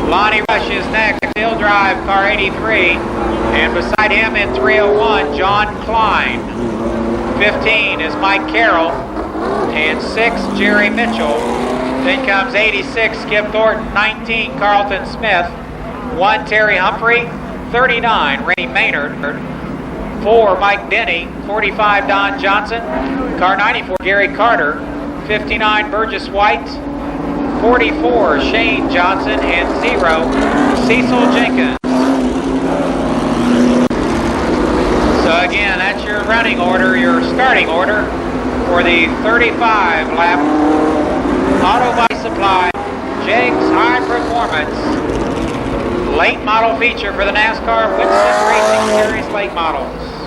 Lonnie Rush is next. He'll drive car 83. And beside him in 301, John Klein. 15 is Mike Carroll. And 6, Jerry Mitchell. Then comes 86, Skip Thornton. 19, Carlton Smith. 1, Terry Humphrey. 39, Randy Maynard. 4, Mike Denny. 45, Don Johnson. Car 94, Gary Carter. 59, Burgess White. 44, Shane Johnson. And 0, Cecil Jenkins. running order, your starting order for the 35 lap Auto Body Supply Jake's High Performance late model feature for the NASCAR Winston Racing Series late models.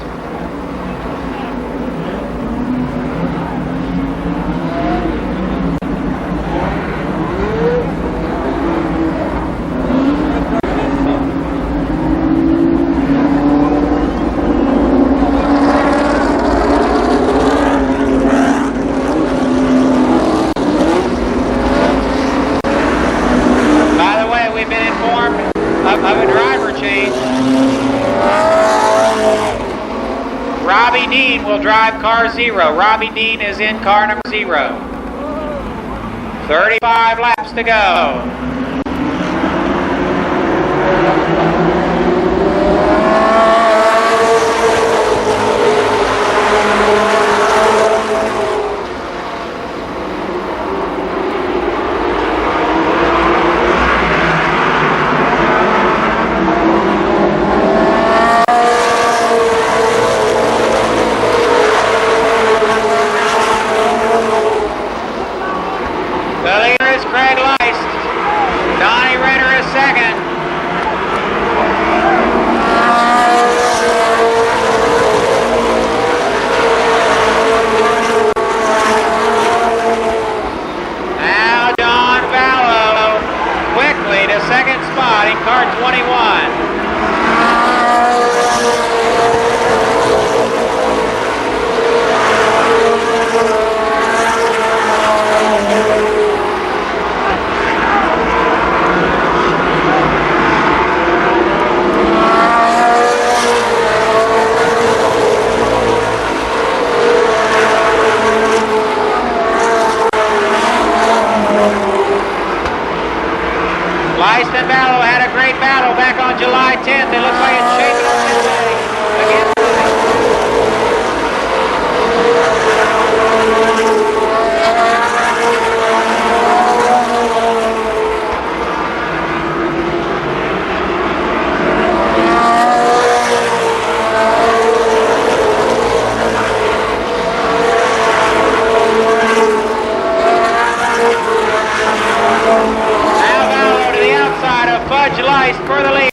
Robbie Dean will drive car 0. Robbie Dean is in car number 0. 35 laps to go. July 10th. It looks like it's shaping up this day. Again. Now Vallow to the outside of Fudge Lice for the lead.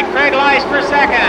inside. Craig Lice for second.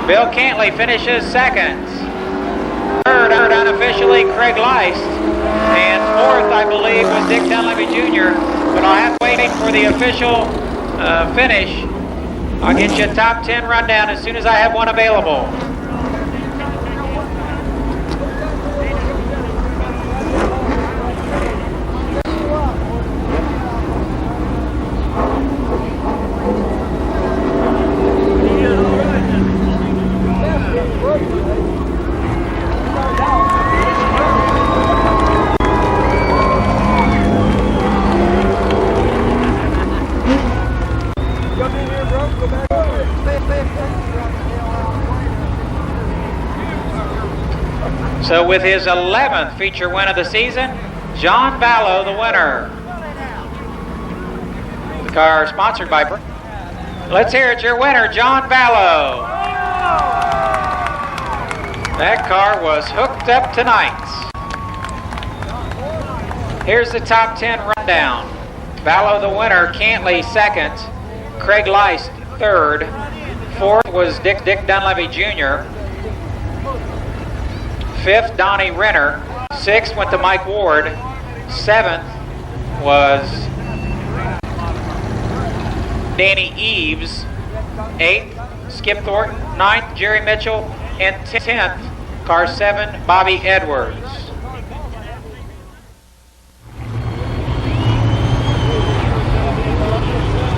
Bill Cantley finishes second. Third, unofficially, Craig Lice. And fourth, I believe, was Dick Dunleavy Jr. But I'll have to wait for the official finish. I'll get you a top 10 rundown as soon as I have one available. So with his 11th feature win of the season, John Vallow, the winner. The car sponsored by... Let's hear it, your winner, John Vallow. That car was hooked up tonight. Here's the top 10 rundown. Vallow, the winner, Cantley second, Craig Lice third, fourth was Dick Dunleavy Jr., 5th, Donnie Renner. 6th went to Mike Ward. 7th was Danny Eves. 8th, Skip Thornton. 9th, Jerry Mitchell. And 10th, car 7, Bobby Edwards.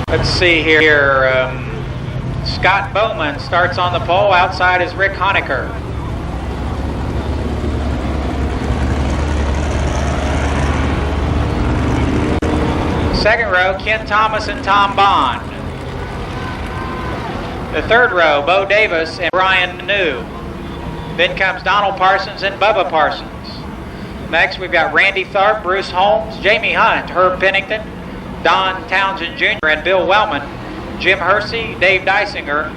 Let's see here. Scott Bowman starts on the pole. Outside is Rick Honecker. Second row, Ken Thomas and Tom Bond. The third row, Bo Davis and Brian New. Then comes Donald Parsons and Bubba Parsons. Next, we've got Randy Tharp, Bruce Holmes, Jamie Hunt, Herb Pennington, Don Townsend Jr. and Bill Wellman, Jim Hersey, Dave Dysinger,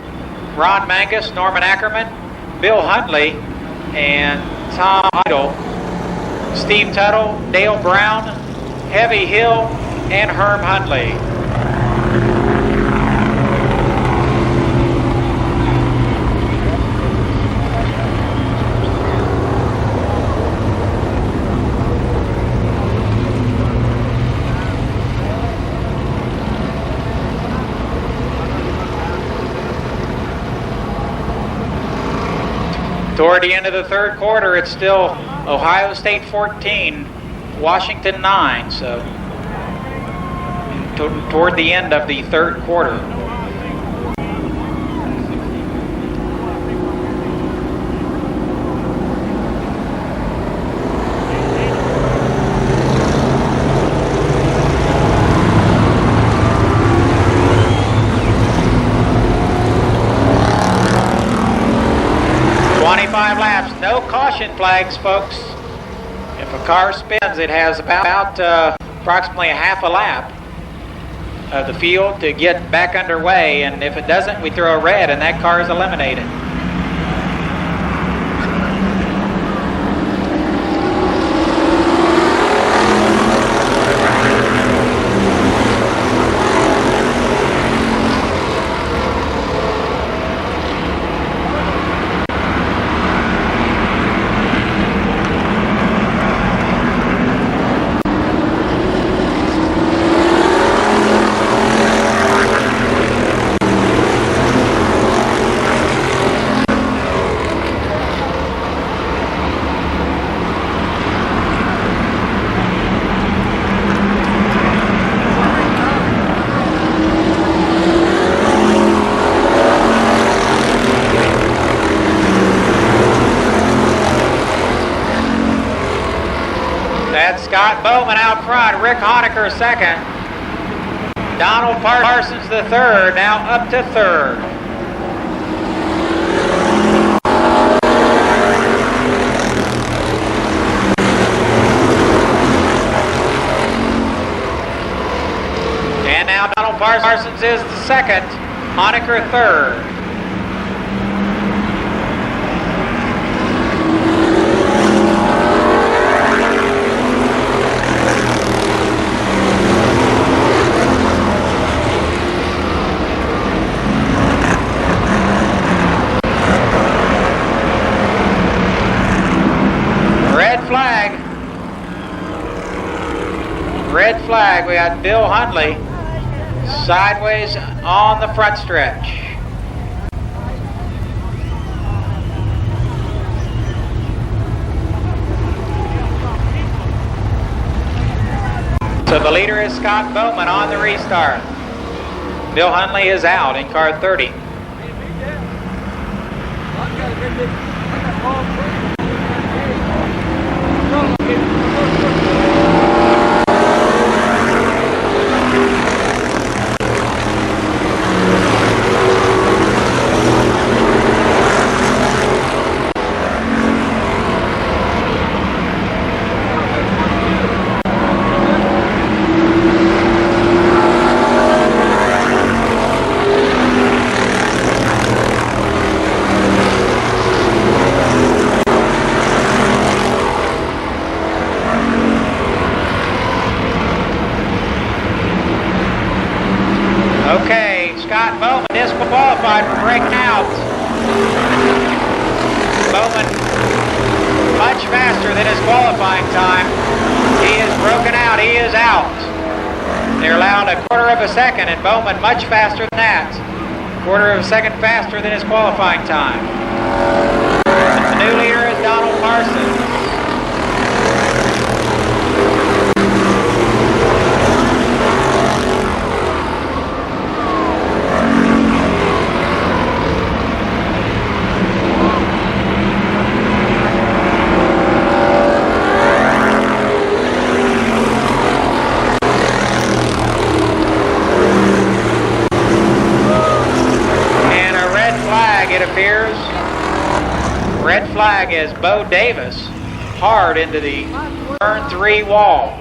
Ron Mangus, Norman Ackerman, Bill Hundley, and Tom Idle, Steve Tuttle, Dale Brown, Heavy Hill, and Herm Hundley. Toward the end of the third quarter, it's still Ohio State 14, Washington 9. So toward the end of the third quarter. Laps, no caution flags, folks. If a car spins, it has about approximately a half a lap of the field to get back underway, and if it doesn't, we throw a red and that car is eliminated. Scott Bowman out front, Rick Honecker second. Donald Parsons the third, now up to third. And now Donald Parsons is the second, Honecker third. Red flag, we got Bill Hundley sideways on the front stretch. So the leader is Scott Bowman on the restart. Bill Hundley is out in car 30. qualifying time. He is broken out. He is out. They're allowed a quarter of a second, and Bowman much faster than that. Quarter of a second faster than his qualifying time. The new leader is Donald Parsons. It appears. Red flag is Bo Davis hard into the turn 3 wall.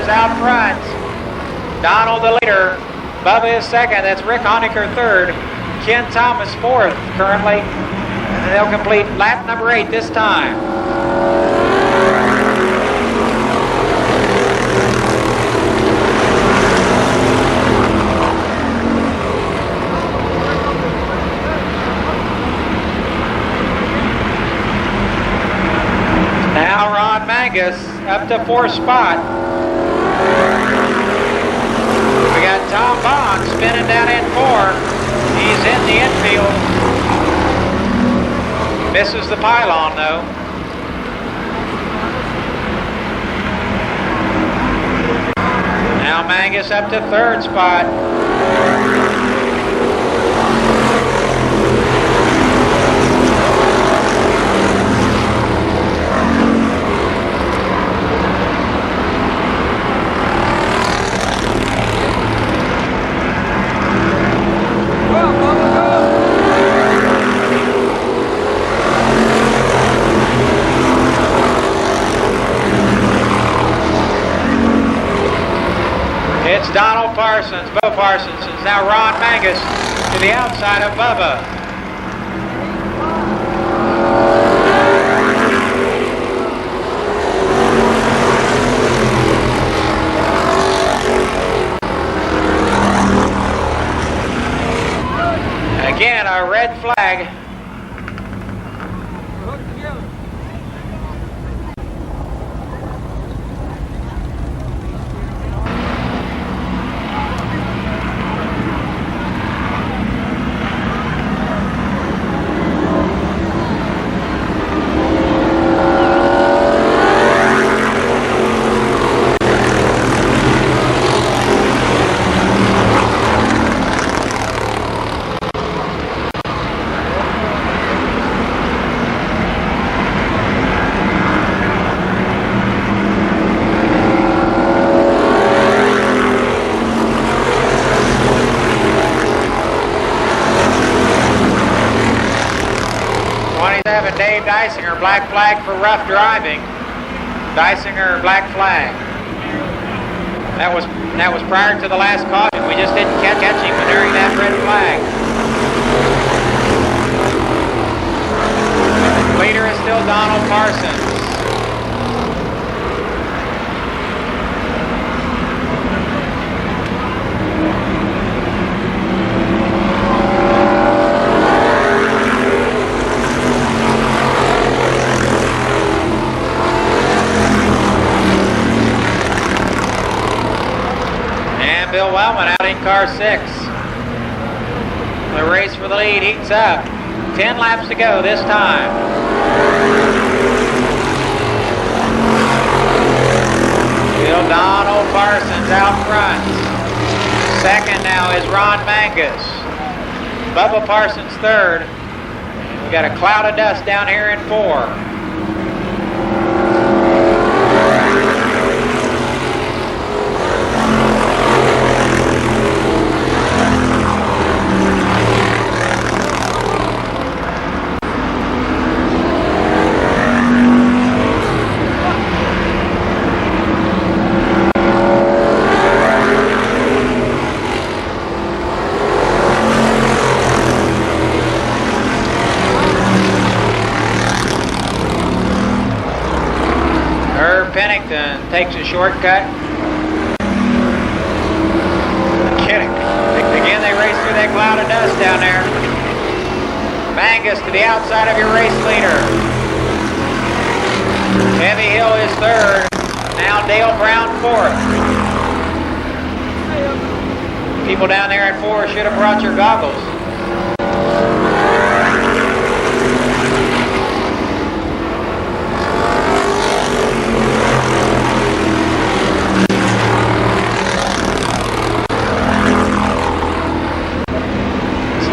Out front. Donald the leader. Bubba is second. That's Rick Honecker third. Ken Thomas fourth currently. And they'll complete lap number 8 this time. Now Ron Mangus up to 4th spot. We got Tom Bond spinning down in 4. He's in the infield. Misses the pylon though. Now Mangus up to 3rd spot. It's Donald Parsons, Bo Parsons. It's now Ron Mangus to the outside of Bubba. Again, a red flag. Dave Dysinger, black flag for rough driving. Dysinger, black flag. That was prior to the last caution. We just didn't catch him during that red flag. The leader is still Donald Parsons. Bill Wellman out in car 6. The race for the lead heats up. 10 laps to go this time. Still Donald Parsons out front. Second now is Ron Mangus. Bubba Parsons third. We got a cloud of dust down here in 4. takes a shortcut. Again, they race through that cloud of dust down there. Mangus to the outside of your race leader. Heavy Hill is third. Now Dale Brown fourth. People down there at 4 should have brought your goggles.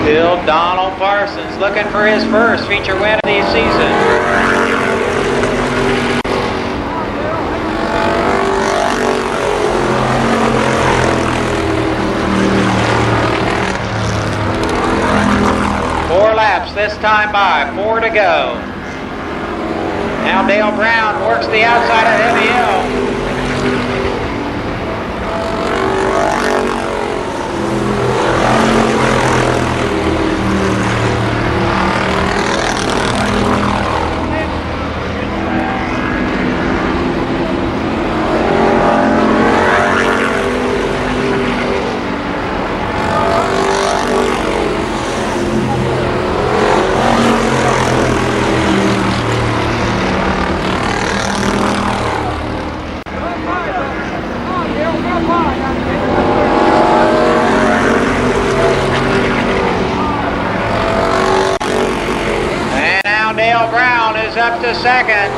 Still Donald Parsons looking for his first feature win of the season. 4 laps this time by, 4 to go. Now Dale Brown works the outside of Heavy Hill. Dale Brown is up to second.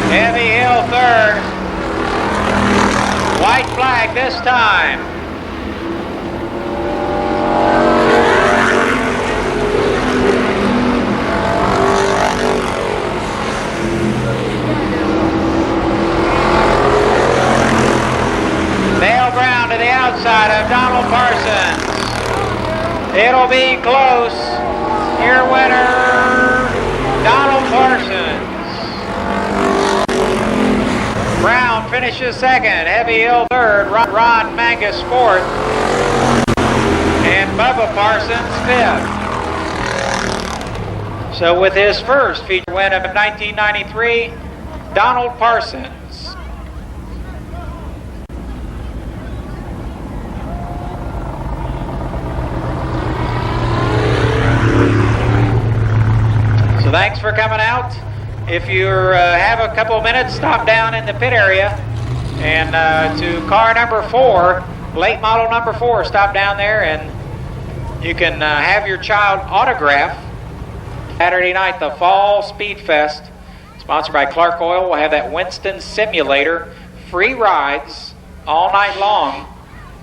Heavy Hill third. White flag this time. Dale Brown to the outside of Donald Parsons. It'll be close. Your winner, Donald Parsons. Brown finishes second. Heavy Hill third. Ron Mangus fourth. And Bubba Parsons fifth. So with his first feature win of 1993, Donald Parsons. So thanks for coming out. If you have a couple of minutes, stop down in the pit area and to car number 4, late model number 4, stop down there and you can have your child autograph. Saturday night, the Fall Speed Fest, sponsored by Clark Oil. We'll have that Winston Simulator, free rides all night long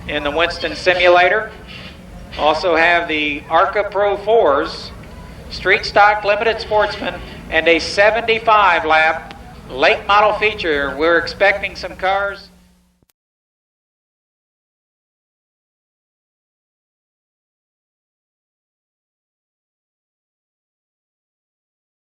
in the Winston Simulator. Also have the ARCA Pro 4s, Street Stock Limited Sportsman, and a 75 lap late model feature. We're expecting some cars.